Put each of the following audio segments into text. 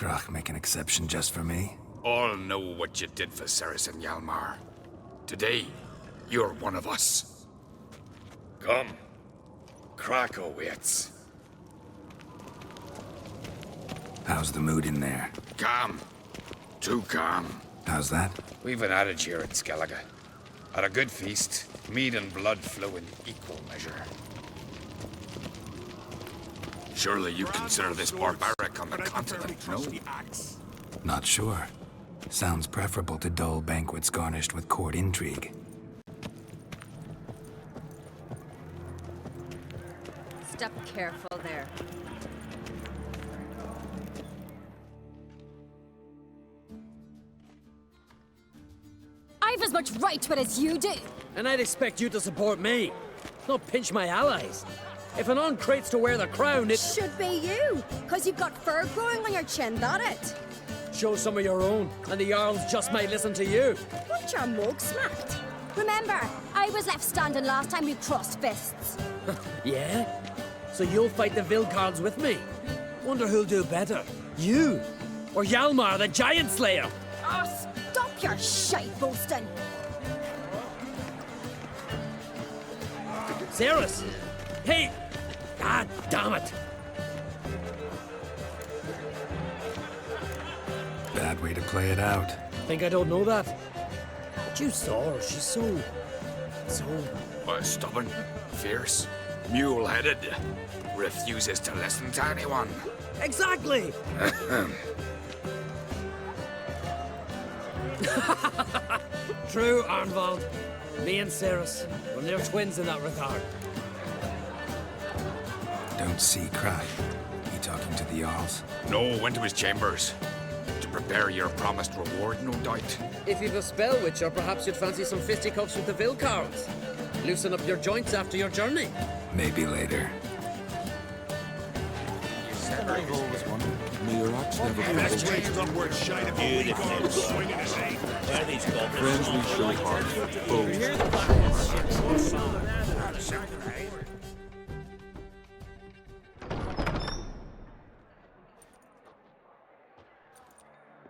Crach make an exception just for me? All know what you did for Cerys and Hjalmar. Today, you're one of us. Come. Crach awaits. How's the mood in there? Calm. Too calm. How's that? We've an adage here at Skellige. At a good feast, mead and blood flow in equal measure. Surely you consider this barbaric on the continent, no? Not sure. Sounds preferable to dull banquets garnished with court intrigue. Step careful there. I've as much right to it as you do. And I'd expect you to support me, not pinch my allies. If an on Craite's to wear the crown, it should be you, because you've got fur growing on your chin, that it? Show some of your own, and the Jarls just might listen to you. Want your mug smacked? Remember, I was left standing last time we crossed fists. Yeah? So you'll fight the Vilcards with me? Wonder who'll do better, you or Hjalmar the Giant Slayer? Oh, stop your shite boasting. Cerys! Hey! God damn it! Bad way to play it out. Think I don't know that? But you saw her, she's so... Stubborn, fierce, mule-headed, refuses to listen to anyone. Exactly! True, Arnvald. Me and Cerys, we're near twins in that regard. Don't see Craite. He talking to the Jarls? No, went to his chambers. To prepare your promised reward, no doubt. If you've a spell witch, or perhaps you'd fancy some fisticuffs with the Vilcards. Loosen up your joints after your journey. Maybe later. I've always wondered. Mirax never friends we show heart,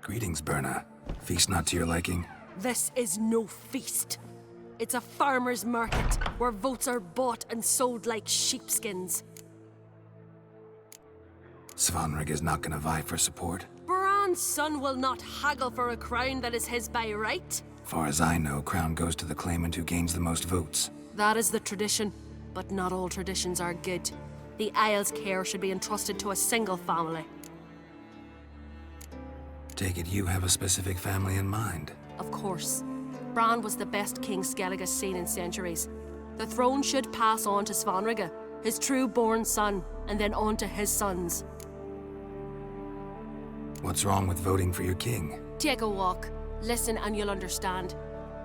Greetings, Berna. Feast not to your liking? This is no feast. It's a farmer's market where votes are bought and sold like sheepskins. Svanrig is not gonna vie for support? Bran's son will not haggle for a crown that is his by right. Far as I know, crown goes to the claimant who gains the most votes. That is the tradition, but not all traditions are good. The Isles' care should be entrusted to a single family. Take it you have a specific family in mind? Of course. Bran was the best king Skellige has seen in centuries. The throne should pass on to Svanrig, his true-born son, and then on to his sons. What's wrong with voting for your king? Take a walk. Listen and you'll understand.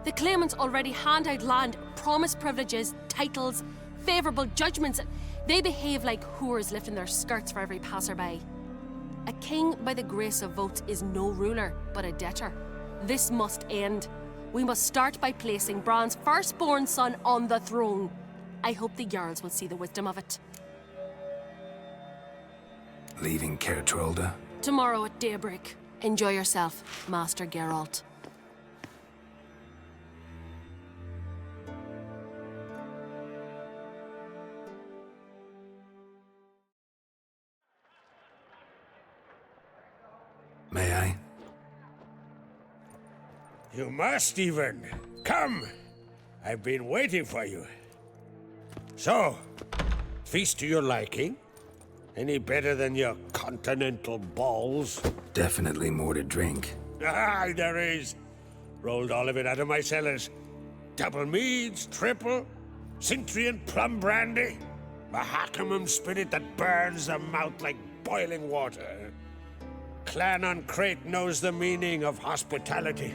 The claimants already hand out land, promise privileges, titles, favourable judgments. They behave like whores lifting their skirts for every passerby. A king by the grace of votes is no ruler, but a debtor. This must end. We must start by placing Bran's firstborn son on the throne. I hope the Jarls will see the wisdom of it. Leaving Caer Trolda? Tomorrow at daybreak. Enjoy yourself, Master Geralt. May I? You must even. Come! I've been waiting for you. So, feast to your liking? Any better than your continental balls? Definitely more to drink. Ah, there is. Rolled all of it out of my cellars. Double meads, triple, Cintrian plum brandy, Mahakimum spirit that burns the mouth like boiling water. Clan on Craite knows the meaning of hospitality.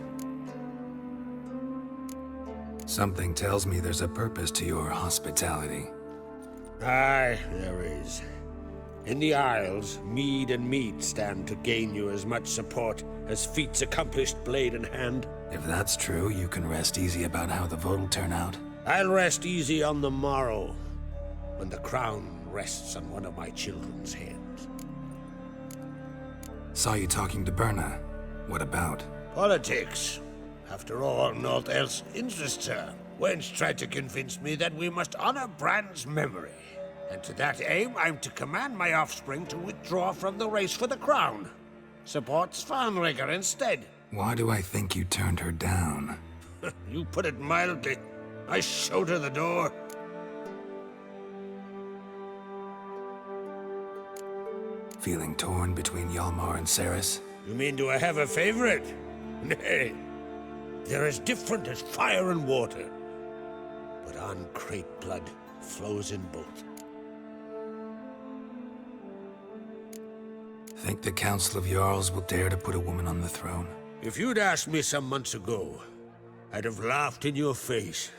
Something tells me there's a purpose to your hospitality. Aye, there is. In the Isles, mead and meat stand to gain you as much support as feats accomplished blade in hand. If that's true, you can rest easy about how the vote'll turn out. I'll rest easy on the morrow, when the crown rests on one of my children's heads. Saw you talking to Berna. What about? Politics. After all, naught else interests her. Wench tried to convince me that we must honor Bran's memory. And to that aim, I'm to command my offspring to withdraw from the race for the crown. Support Svanrigger instead. Why do I think you turned her down? You put it mildly. I showed her the door. Feeling torn between Hjalmar and Cerys? You mean, do I have a favorite? Nay. They're as different as fire and water. But on Craite blood flows in both. Think the Council of Jarls will dare to put a woman on the throne? If you'd asked me some months ago, I'd have laughed in your face.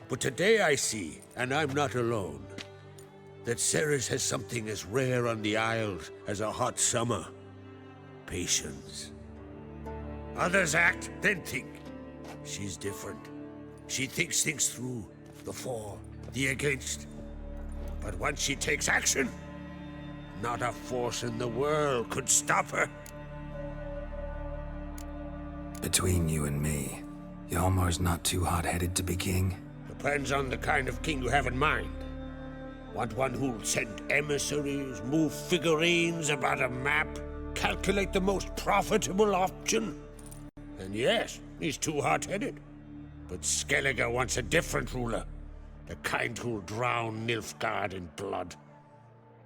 But today I see, and I'm not alone, that Cerys has something as rare on the Isles as a hot summer. Patience. Others act, then think. She's different. She thinks things through. The for, the against. But once she takes action, not a force in the world could stop her. Between you and me, Hjalmar's not too hot-headed to be king? Depends on the kind of king you have in mind. Want one who'll send emissaries, move figurines about a map, calculate the most profitable option? And yes, he's too hot-headed. But Skellige wants a different ruler. The kind who'll drown Nilfgaard in blood.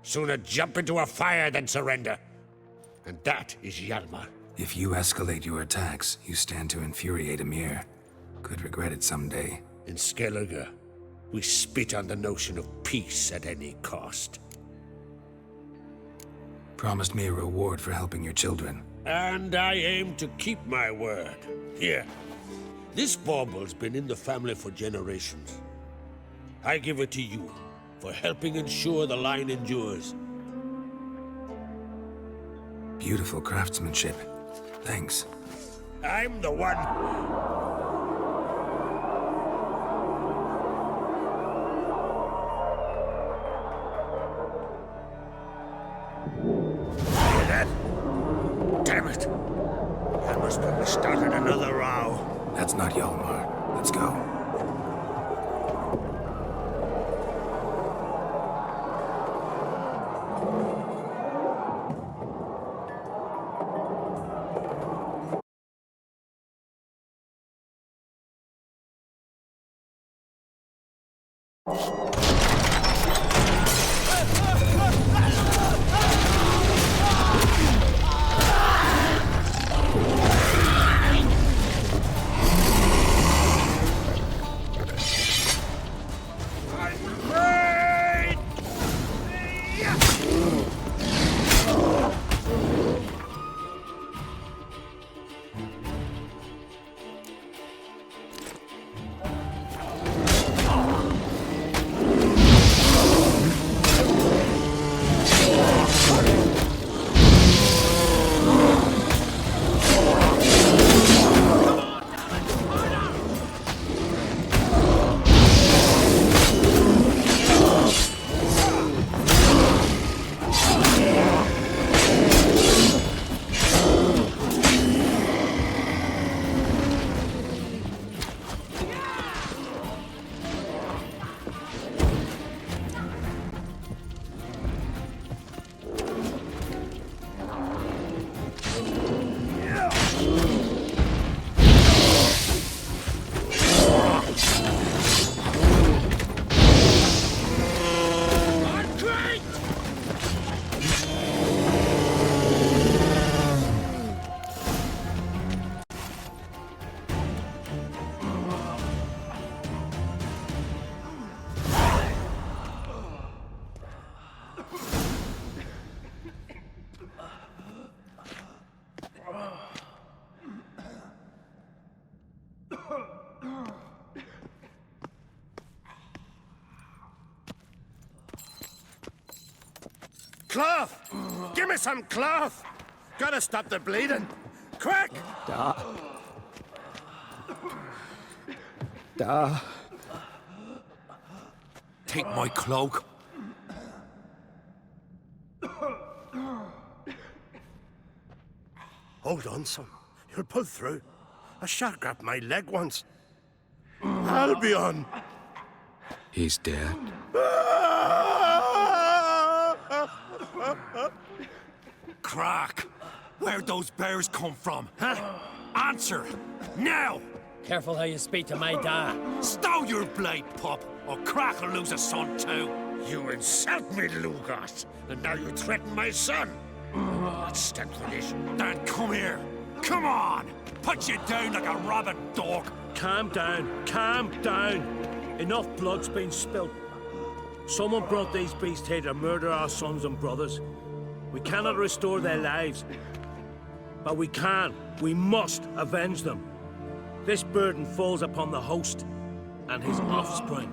Sooner jump into a fire than surrender. And that is Hjalmar. If you escalate your attacks, you stand to infuriate Emir. Could regret it someday. In Skellige, we spit on the notion of peace at any cost. Promised me a reward for helping your children. And I aim to keep my word. Here, this bauble's been in the family for generations. I give it to you for helping ensure the line endures. Beautiful craftsmanship. Thanks. I'm the one. Hear that? Damn it. I must have started another row. That's not Hjalmar. Let's go. Cloth! Give me some cloth! Gotta stop the bleeding. Quick! Take my cloak. Hold on, son. You'll pull through. A shark grabbed my leg once. Albion! He's dead. Crack! Where'd those bears come from, huh? Answer! Now! Careful how you speak to my dad. Stow your blade, pup, or Crack will lose a son too. You insult me, Lugos, and now you threaten my son. Let's step for this. Then come here. Come on! Put you down like a rabid dog. Calm down. Calm down. Enough blood's been spilt. Someone brought these beasts here to murder our sons and brothers. We cannot restore their lives. But we can. We must avenge them. This burden falls upon the host and his offspring.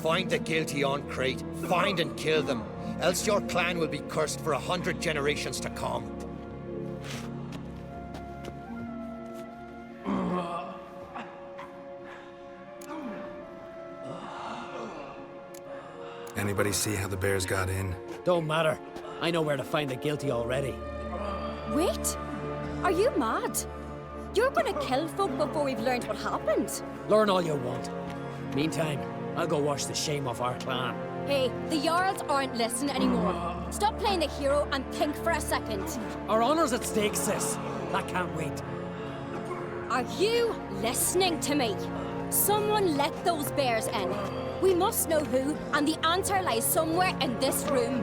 Find the guilty on Craite. Find and kill them. Else your clan will be cursed for 100 generations to come. Anybody see how the bears got in? Don't matter. I know where to find the guilty already. Wait! Are you mad? You're gonna kill folk before we've learned what happened. Learn all you want. Meantime, I'll go wash the shame off our clan. Hey, the Jarls aren't listening anymore. Stop playing the hero and think for a second. Our honor's at stake, sis. That can't wait. Are you listening to me? Someone let those bears in. We must know who, and the answer lies somewhere in this room.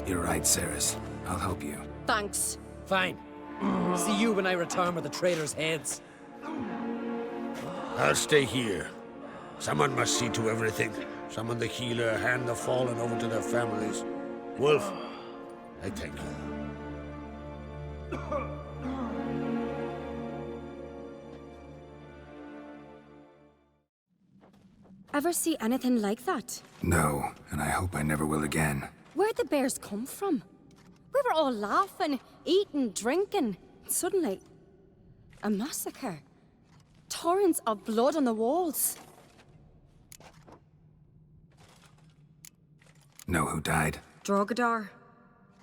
You're right, Cerys. I'll help you. Thanks. Fine. See you when I return with the traitors' heads. I'll stay here. Someone must see to everything. Someone the healer, hand the fallen over to their families. Wolf, I thank you. Ever see anything like that? No, and I hope I never will again. Where'd the bears come from? We were all laughing, eating, drinking. Suddenly, a massacre. Torrents of blood on the walls. Know who died? Drogadar,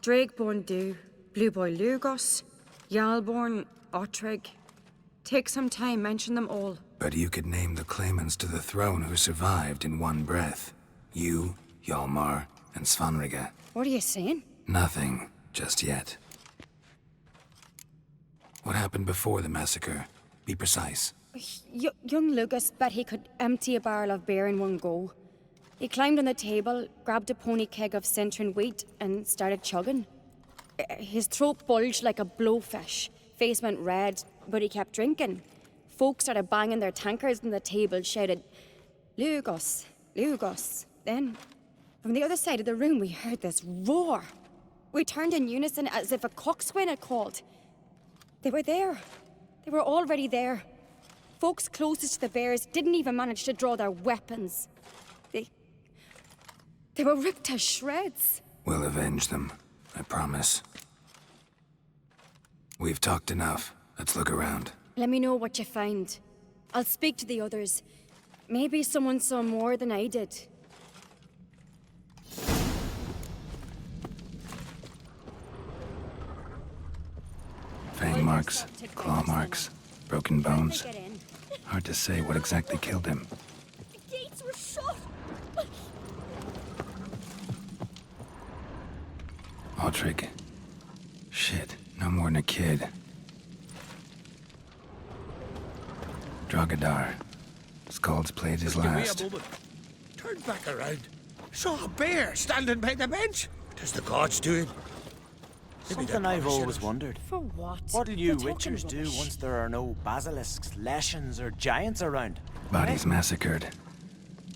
Drakeborn Du, Blue Boy Lugos, Yalborn, Ottrig. Take some time, mention them all. But you could name the claimants to the throne who survived in one breath. You, Hjalmar, and Svanrige. What are you saying? Nothing, just yet. What happened before the massacre? Be precise. Young Lucas bet he could empty a barrel of beer in one go. He climbed on the table, grabbed a pony keg of Centron wheat, and started chugging. His throat bulged like a blowfish, face went red, but he kept drinking. Folk started banging their tankards on the table, shouted, "Lugos, Lugos." Then, from the other side of the room, we heard this roar. We turned in unison as if a coxswain had called. They were there. They were already there. Folks closest to the bears didn't even manage to draw their weapons. They were ripped to shreds. We'll avenge them, I promise. We've talked enough. Let's look around. Let me know what you find. I'll speak to the others. Maybe someone saw more than I did. Fang marks, claw marks, broken bones. Hard to say what exactly killed him. The gates were shut. Ottrig. Shit, no more than a kid. Drogadar. Skald's played his last. Turned back around. Saw a bear standing by the bench. Tis the gods doing. Something I've always wondered. For what? What'll you They're talking witchers do rubbish. once there are no basilisks, leshens, or giants around? Bodies massacred.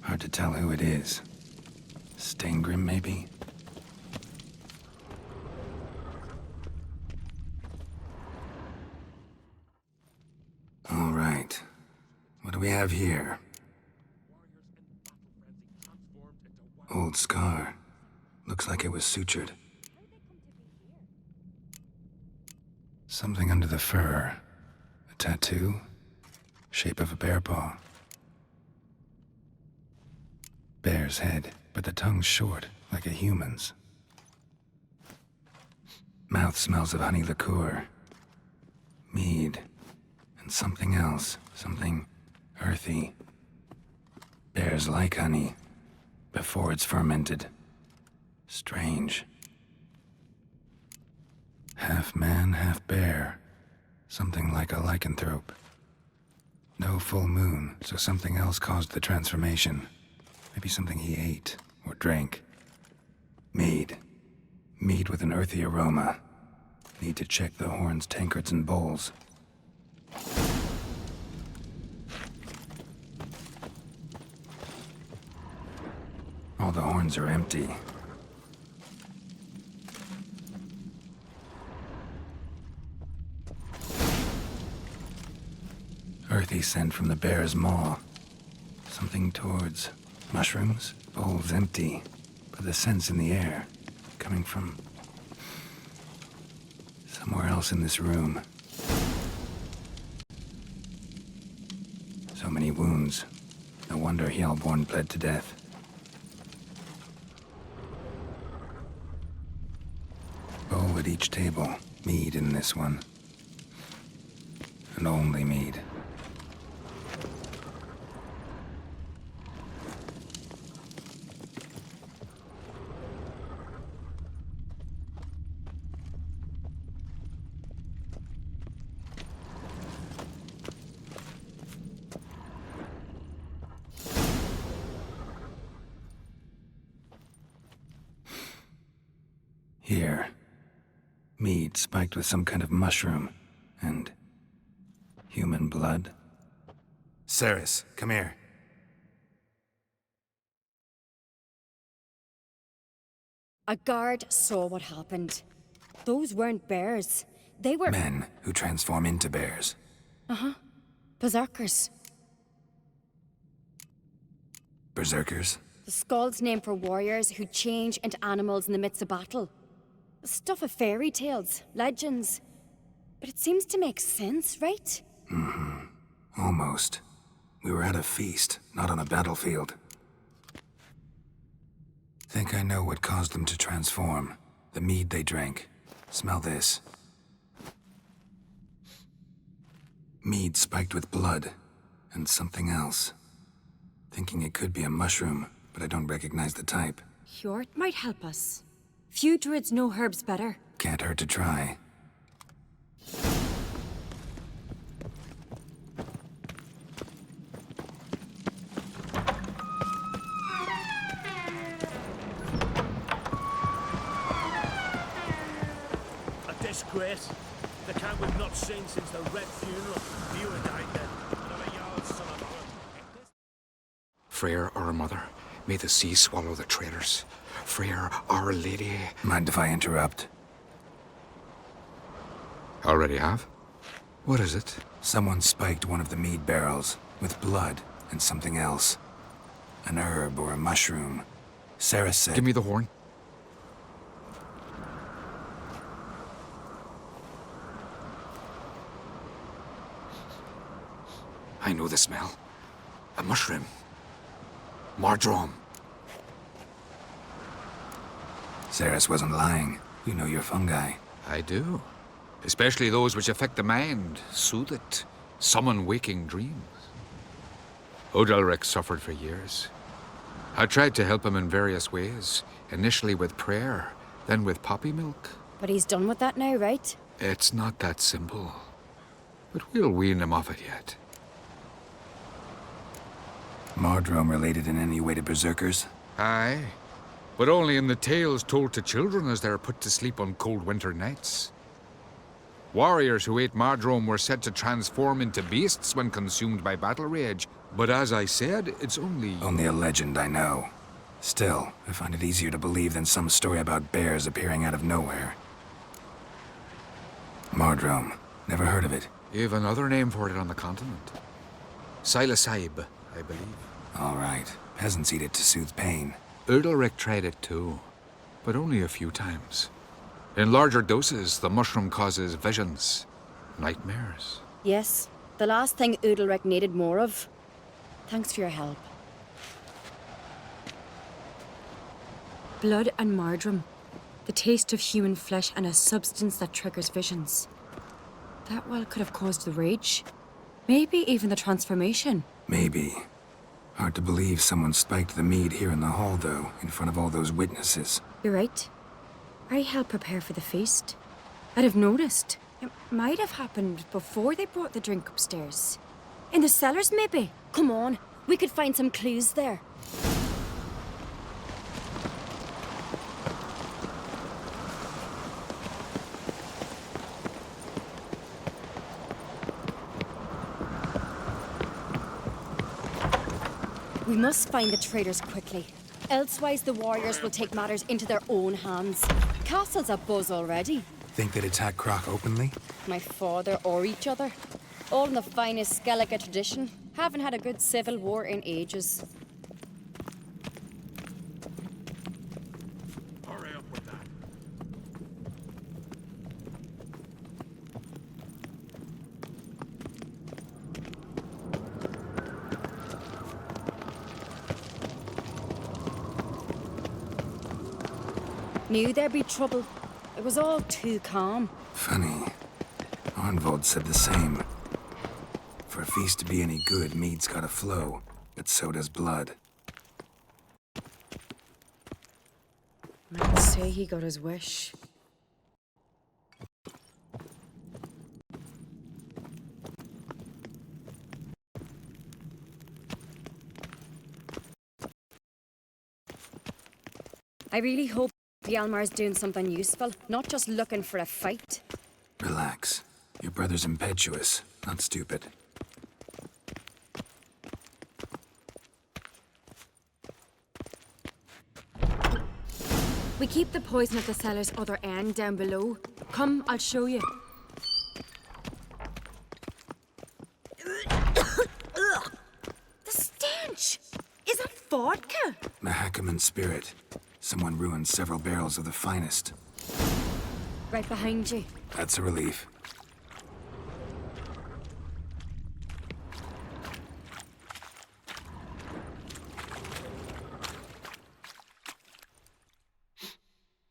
Hard to tell who it is. Stangrim, maybe? All right. What do we have here? Old scar. Looks like it was sutured. Something under the fur. A tattoo? Shape of a bear paw. Bear's head, but the tongue's short, like a human's. Mouth smells of honey liqueur. Mead. And something else. Something earthy. Bears like honey. Before it's fermented. Strange. Half man, half bear. Something like a lycanthrope. No full moon, so something else caused the transformation. Maybe something he ate or drank. Mead. Mead with an earthy aroma. Need to check the horns, tankards, and bowls. All the horns are empty. Earthy scent from the bear's maw. Something towards mushrooms. Bowls empty, but the scent's in the air. Coming from somewhere else in this room. So many wounds. No wonder Hellborn bled to death. Bowl at each table. Mead in this one. And only mead. Here. Mead spiked with some kind of mushroom. And human blood. Cerys, come here. A guard saw what happened. Those weren't bears. They were... Men who transform into bears. Uh-huh. Berserkers. Berserkers? The Skald's name for warriors who change into animals in the midst of battle. The stuff of fairy tales, legends. But it seems to make sense, right? Mm-hmm. Almost. We were at a feast, not on a battlefield. Think I know what caused them to transform. The mead they drank. Smell this. Mead spiked with blood. And something else. Thinking it could be a mushroom, but I don't recognize the type. Hjort might help us. Few druids know herbs better. Can't hurt to try. A disgrace. The camp we've not seen since the Red funeral. You and I then. Another yard, son of a... Freyr, our mother, may the sea swallow the traitors. Freyr, our lady... Mind if I interrupt? Already have? What is it? Someone spiked one of the mead barrels with blood and something else. An herb or a mushroom. Cerys said... Give me the horn. I know the smell. A mushroom. Mardrome. Cerys wasn't lying. You know your fungi. I do. Especially those which affect the mind, soothe it, summon waking dreams. Odalric suffered for years. I tried to help him in various ways, initially with prayer, then with poppy milk. But he's done with that now, right? It's not that simple. But we'll wean him off it yet. Mardrome related in any way to berserkers? Aye. But only in the tales told to children as they're put to sleep on cold winter nights. Warriors who ate Mardrome were said to transform into beasts when consumed by battle rage. But as I said, it's only... Only a legend, I know. Still, I find it easier to believe than some story about bears appearing out of nowhere. Mardrome. Never heard of it. You've another name for it on the continent. Silasaib, I believe. All right. Peasants eat it to soothe pain. Odalric tried it too, but only a few times. In larger doses, the mushroom causes visions, nightmares. Yes, the last thing Udalric needed more of. Thanks for your help. Blood and marjoram. The taste of human flesh and a substance that triggers visions. That well could have caused the rage. Maybe even the transformation. Maybe. Hard to believe someone spiked the mead here in the hall, though, in front of all those witnesses. You're right. I helped prepare for the feast. I'd have noticed. It might have happened before they brought the drink upstairs. In the cellars, maybe? Come on, we could find some clues there. We must find the traitors quickly. Elsewise, the warriors will take matters into their own hands. Castle's abuzz already. Think they'd attack Croc openly? My father or each other. All in the finest Skellige tradition. Haven't had a good civil war in ages. Hurry up with that. Knew there'd be trouble. It was all too calm. Funny. Arnvold said the same. For a feast to be any good, mead's gotta flow, but so does blood. Might say he got his wish. I really hope Hjalmar's doing something useful, not just looking for a fight. Relax. Your brother's impetuous, not stupid. We keep the poison at the cellar's other end down below. Come, I'll show you. The stench! Is that vodka? Mahakaman spirit. Someone ruined several barrels of the finest. Right behind you. That's a relief.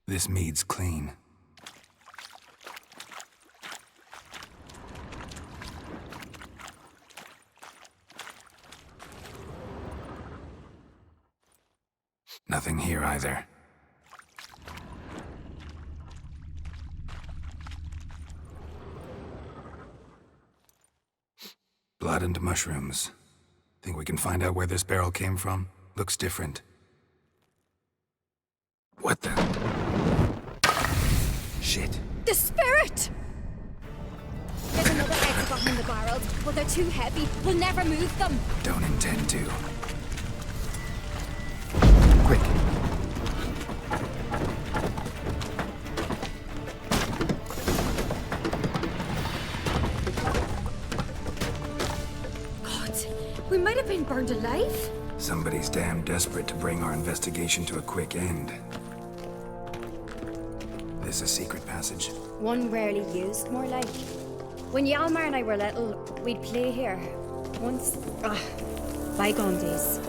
This mead's clean. Nothing here either. Blood and mushrooms. Think we can find out where this barrel came from? Looks different. What the? Shit. The spirit! There's another exit behind the barrels, but they're too heavy. We'll never move them. Don't intend to. Quick. God, we might have been burned alive. Somebody's damn desperate to bring our investigation to a quick end. This a secret passage? One rarely used, more like. When Hjalmar and I were little, we'd play here. Once. Bygone days.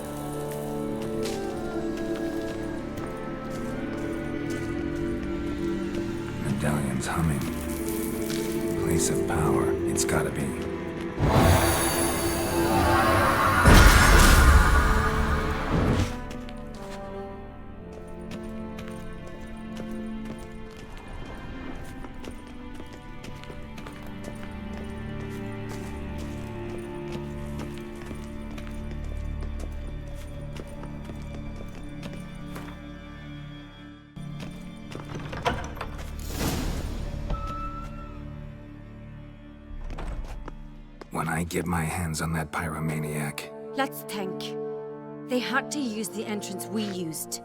Medallion's humming. Place of power. It's gotta be. When I get my hands on that pyromaniac. Let's think. They had to use the entrance we used.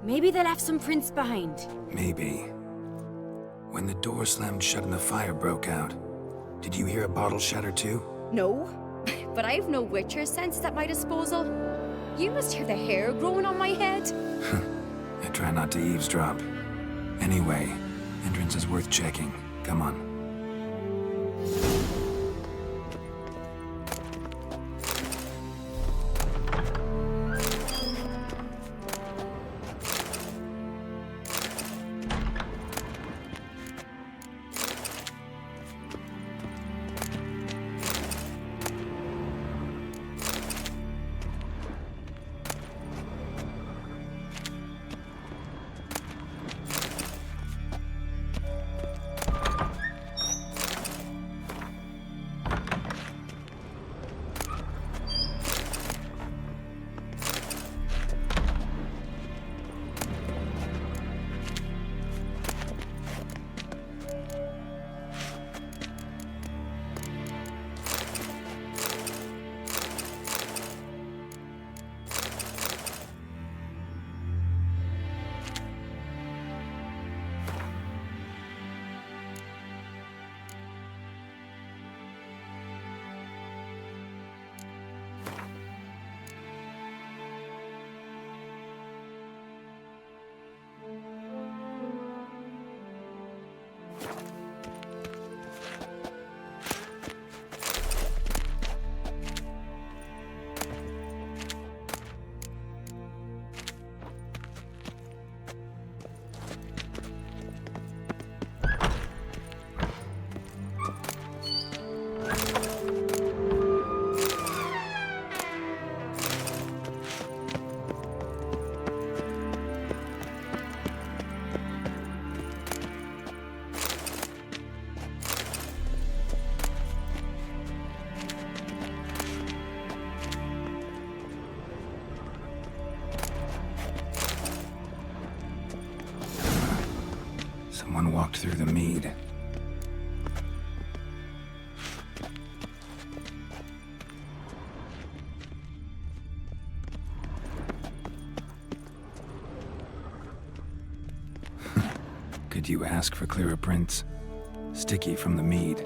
Maybe they left some prints behind. Maybe. When the door slammed shut and the fire broke out, did you hear a bottle shatter too? No, but I've no witcher senses at my disposal. You must hear the hair growing on my head. I try not to eavesdrop. Anyway, Entrance is worth checking. Come on. Someone walked through the mead. Could you ask for clearer prints? Sticky from the mead.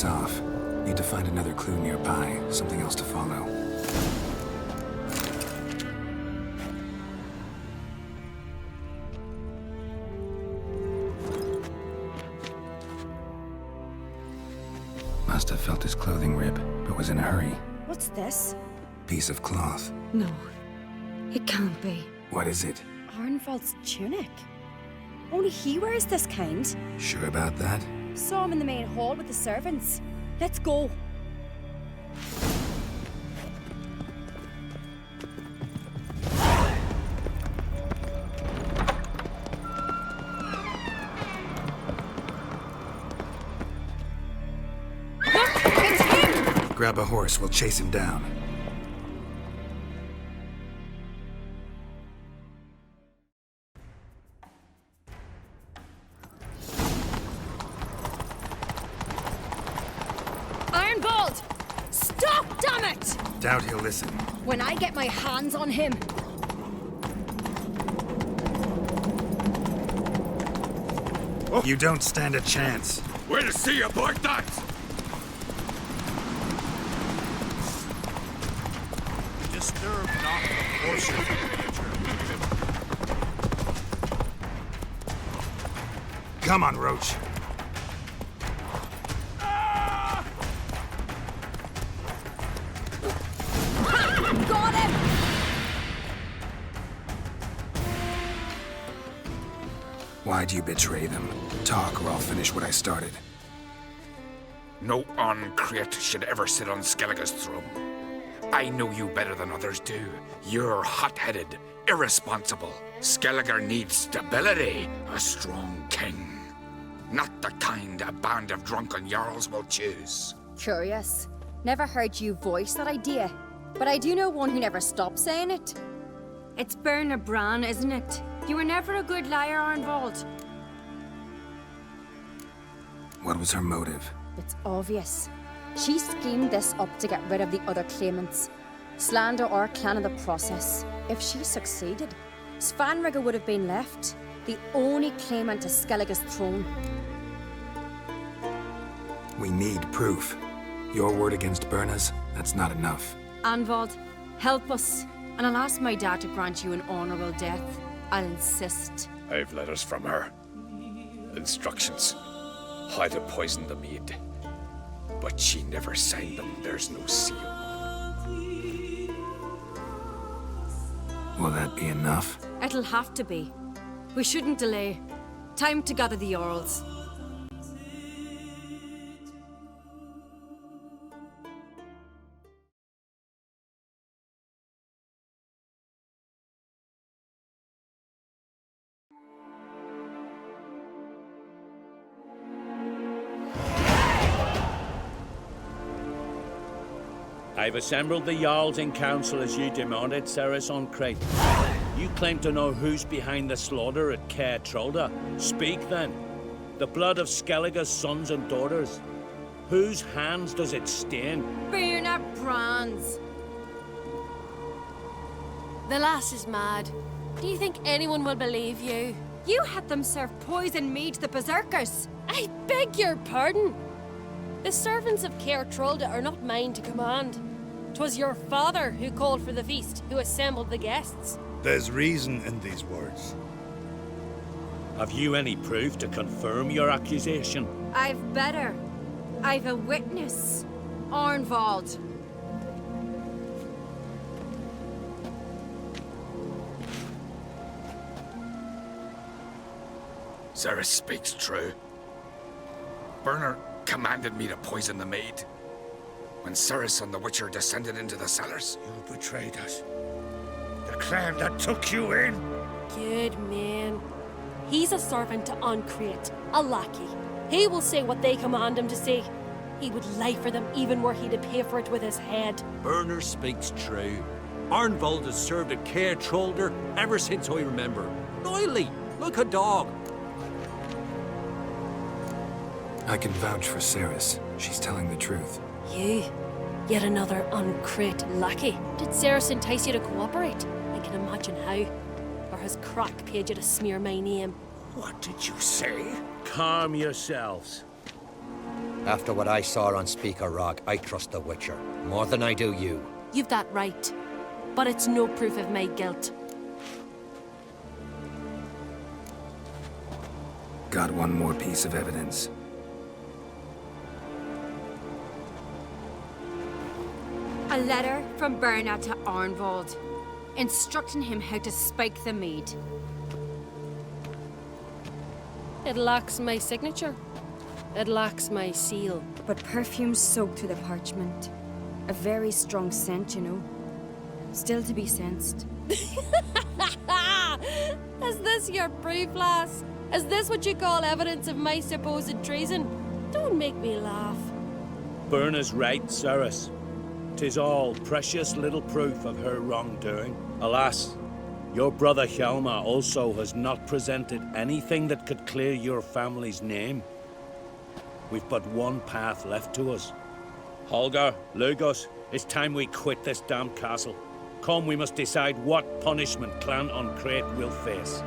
Off. Need to find another clue nearby, something else to follow. Must have felt his clothing rip, but was in a hurry. What's this? Piece of cloth. No, it can't be. What is it? Arnvald's tunic. Only he wears this kind. Sure about that? Saw him in the main hall with the servants. Let's go. Look, it's him! Grab a horse, we'll chase him down. Doubt he'll listen. When I get my hands on him. Oh. You don't stand a chance. We'll see about that! Disturb not the horses. Come on, Roach. Got him! Why'd you betray them? Talk or I'll finish what I started. No Craite should ever sit on Skellige's throne. I know you better than others do. You're hot-headed, irresponsible. Skellige needs stability, a strong king. Not the kind a band of drunken jarls will choose. Curious. Never heard you voice that idea. But I do know one who never stops saying it. It's Berna Bran, isn't it? You were never a good liar, Arnvald. What was her motive? It's obvious. She schemed this up to get rid of the other claimants. Slander our clan in the process. If she succeeded, Svanrige would have been left, the only claimant to Skellige's throne. We need proof. Your word against Birna's, that's not enough. Anvald, help us, and I'll ask my dad to grant you an honorable death. I'll insist. I've letters from her. Instructions. How to poison the mead. But she never signed them. There's no seal. Will that be enough? It'll have to be. We shouldn't delay. Time to gather the Jarls. I've assembled the Jarls in council as you demanded, Cerys on Craite. You claim to know who's behind the slaughter at Traitor. Speak then. The blood of Skellige's sons and daughters. Whose hands does it stain? Birna Brands. The lass is mad. Do you think anyone will believe you? You had them serve poison mead to the berserkers. I beg your pardon. The servants of Traitor are not mine to command. 'Twas your father who called for the feast, who assembled the guests. There's reason in these words. Have you any proof to confirm your accusation? I've better. I've a witness. Arnvald. Cerys speaks true. Birna commanded me to poison the maid. When Cerys and the Witcher descended into the cellars. You betrayed us. The clan that took you in. Good man. He's a servant to Craite, a lackey. He will say what they command him to say. He would lie for them even were he to pay for it with his head. Birna speaks true. Arnvald has served at Traitor ever since I remember. Loyally, like a dog. I can vouch for Cerys. She's telling the truth. You? Yet another Craite lackey. Did Cerys entice you to cooperate? I can imagine how. Or has Crack paid you to smear my name? What did you say? Calm yourselves. After what I saw on Speaker Rock, I trust the Witcher. More than I do you. You've that right. But it's no proof of my guilt. Got one more piece of evidence. A letter from Birna to Arnvald, instructing him how to spike the mead. It lacks my signature. It lacks my seal. But perfume soaked through the parchment. A very strong scent, you know. Still to be sensed. Is this your proof, lass? Is this what you call evidence of my supposed treason? Don't make me laugh. Birna's right, Cerys. 'Tis all precious little proof of her wrongdoing. Alas, your brother Hjalmar also has not presented anything that could clear your family's name. We've but one path left to us. Holger, Lugos, it's time we quit this damned castle. Come, we must decide what punishment Clan on Craite will face.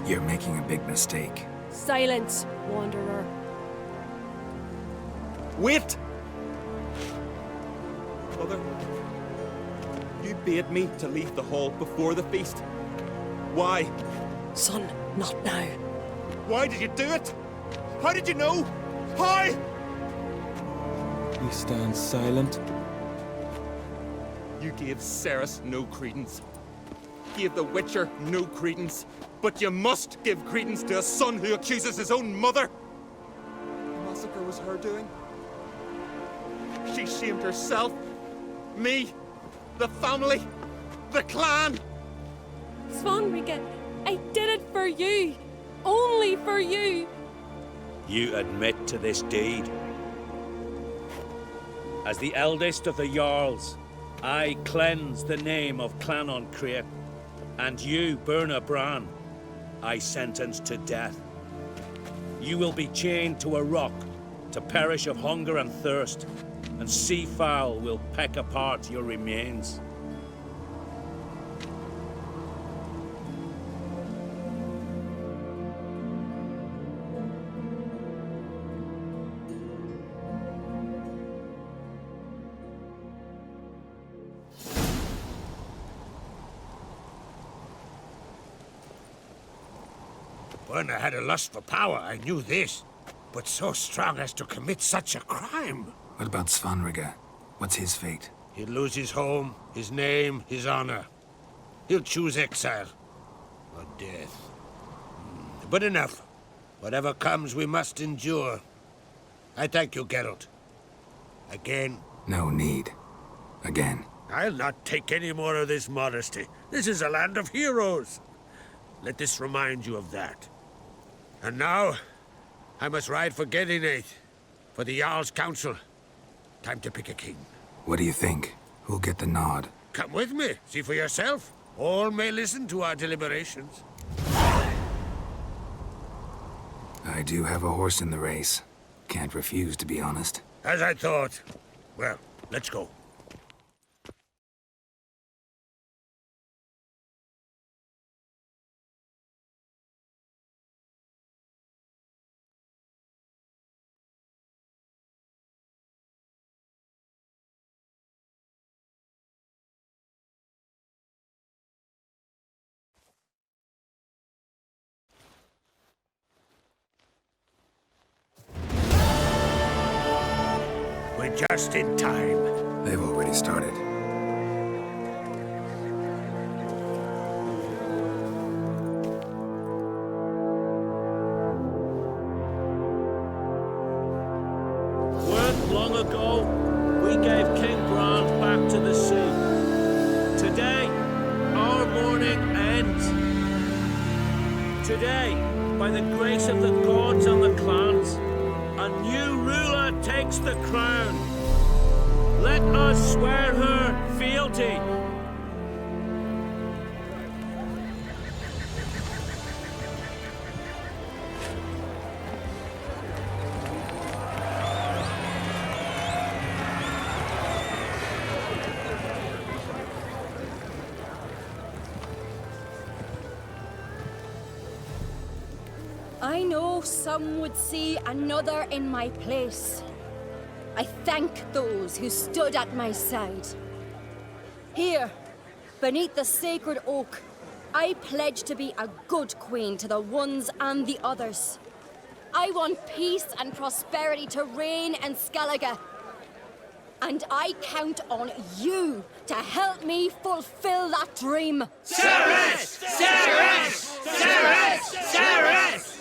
You're making a big mistake. Silence, wanderer. Wait! Mother, you bade me to leave the hall before the feast. Why? Son, not now. Why did you do it? How did you know? How? You stand silent. You gave Cerys no credence. Gave the Witcher no credence. But you must give credence to a son who accuses his own mother. The massacre was her doing. She shamed herself, me, the family, the clan. Svanrika, I did it for you. Only for you. You admit to this deed. As the eldest of the Jarls, I cleanse the name of Clan on Craite, and you, Birna Bran, I sentence to death. You will be chained to a rock to perish of hunger and thirst, and sea fowl will peck apart your remains. Werner had a lust for power, I knew this. But so strong as to commit such a crime. What about Svanrige? What's his fate? He'll lose his home, his name, his honor. He'll choose exile. Or death. But enough. Whatever comes, we must endure. I thank you, Geralt. Again. No need. Again. I'll not take any more of this modesty. This is a land of heroes. Let this remind you of that. And now, I must ride for Gedinate, for the Jarl's council. Time to pick a king. What do you think? Who'll get the nod? Come with me, see for yourself. All may listen to our deliberations. I do have a horse in the race. Can't refuse, to be honest. As I thought. Well, let's go. We're just in time. They've already started. Weren't long ago, we gave King Bran back to the sea. Today, our mourning ends. Today, by the grace of the gods and the clans, a new ruler takes the crown. Let us swear her fealty. I know some would see another in my place. I thank those who stood at my side. Here, beneath the sacred oak, I pledge to be a good queen to the ones and the others. I want peace and prosperity to reign in Skellige. And I count on you to help me fulfill that dream. Cerys! Cerys! Cerys! Cerys!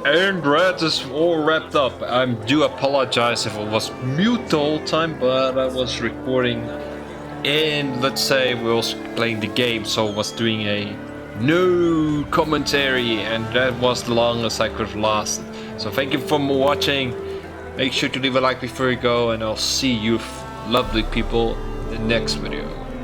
And that is all wrapped up. I do apologize if I was mute the whole time, but I was recording and let's say we was playing the game, so I was doing a no commentary and that was the longest I could have lasted. So thank you for watching. Make sure to leave a like before you go and I'll see you lovely people in the next video.